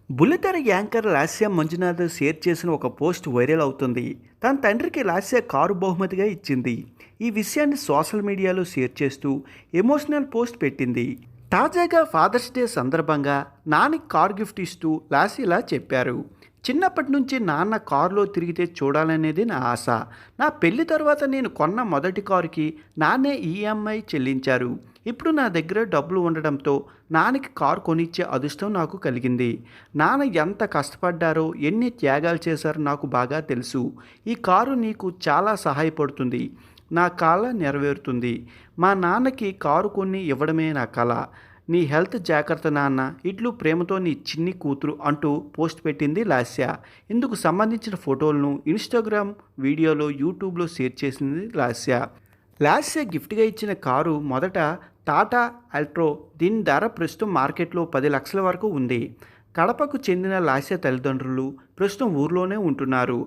బుల్లితెర anchor Lasya Manjunath share చేసిన ఒక పోస్ట్ వైరల్ అవుతుంది. తన తండ్రికి లాస్య కారు బహుమతిగా ఇచ్చింది. ఈ విషయాన్ని సోషల్ మీడియాలో షేర్ చేస్తూ ఎమోషనల్ పోస్ట్ పెట్టింది. తాజాగా ఫాదర్స్ డే సందర్భంగా నాన్నకి కారు గిఫ్ట్ ఇస్తూ లాస్య ఇలా చెప్పారు. చిన్నప్పటి నుంచి నాన్న కారులో తిరిగితే చూడాలనేది నా ఆశ. నా పెళ్లి తర్వాత నేను కొన్న మొదటి కారుకి నాన్నే ఈఎంఐ చెల్లించారు. ఇప్పుడు నా దగ్గర డబ్బులు ఉండడంతో నాన్నకి కారు కొనిచ్చే అదృష్టం నాకు కలిగింది. నాన్న ఎంత కష్టపడ్డారో, ఎన్ని త్యాగాలు చేశారో నాకు బాగా తెలుసు. ఈ కారు నీకు చాలా సహాయపడుతుంది. నా కల నెరవేరుతుంది. మా నాన్నకి కారు కొని ఇవ్వడమే నా కల. నీ హెల్త్ జాగ్రత్త నాన్న. ఇట్లు ప్రేమతో నీ చిన్ని కూతురు అంటూ పోస్ట్ పెట్టింది లాస్య. ఇందుకు సంబంధించిన ఫోటోలను ఇన్స్టాగ్రామ్ వీడియోలో యూట్యూబ్లో షేర్ చేసింది లాస్య. లాస్య గిఫ్ట్గా ఇచ్చిన కారు మొదట టాటా అల్ట్రో. దీని ధర ప్రస్తుతం మార్కెట్లో 10 లక్షల వరకు ఉంది. కడపకు చెందిన లాస్య తల్లిదండ్రులు ప్రస్తుతం ఊర్లోనే ఉంటున్నారు.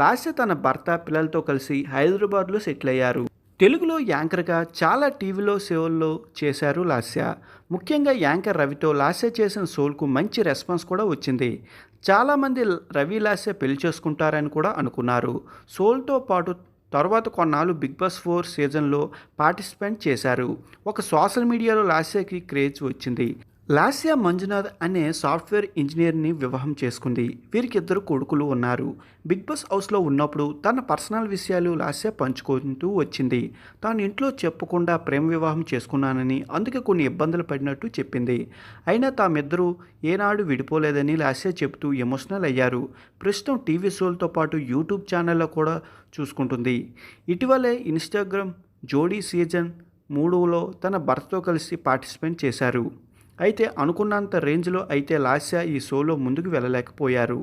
లాస్య తన భర్త పిల్లలతో కలిసి హైదరాబాద్లో సెటిల్ అయ్యారు. తెలుగులో యాంకర్గా చాలా టీవీలో షోల్లో చేశారు లాస్య. ముఖ్యంగా యాంకర్ రవితో లాస్య చేసిన షోలకు మంచి రెస్పాన్స్ కూడా వచ్చింది. చాలామంది రవి లాస్య పెళ్లి చేసుకుంటారని కూడా అనుకున్నారు. షోలతో పాటు తర్వాత కొన్నాళ్ళు బిగ్ బాస్ 4 సీజన్లో పార్టిసిపేట్ చేశారు. ఒక సోషల్ మీడియాలో లాస్యకి క్రేజ్ వచ్చింది. లాస్య మంజునాథ్ అనే సాఫ్ట్వేర్ ఇంజనీర్ని వివాహం చేసుకుంది. వీరికి 2 కొడుకులు ఉన్నారు. బిగ్ బాస్ హౌస్లో ఉన్నప్పుడు తన పర్సనల్ విషయాలు లాస్య పంచుకుంటూ వచ్చింది. తాను ఇంట్లో చెప్పకుండా ప్రేమ వివాహం చేసుకున్నానని, అందుకే కొన్ని ఇబ్బందులు పడినట్టు చెప్పింది. అయినా తామిద్దరూ ఏనాడు విడిపోలేదని లాస్య చెబుతూ ఎమోషనల్ అయ్యారు. ప్రస్తుతం టీవీ షోలతో పాటు యూట్యూబ్ ఛానల్లో కూడా చూసుకుంటుంది. ఇటీవలే ఇన్స్టాగ్రామ్ జోడీ సీజన్ 3లో తన భర్తతో కలిసి పార్టిసిపేట్ చేశారు. అయితే అనుకున్నంత రేంజ్లో అయితే లాస్య ఈ షోలో ముందుకు వెళ్ళలేకపోయారు.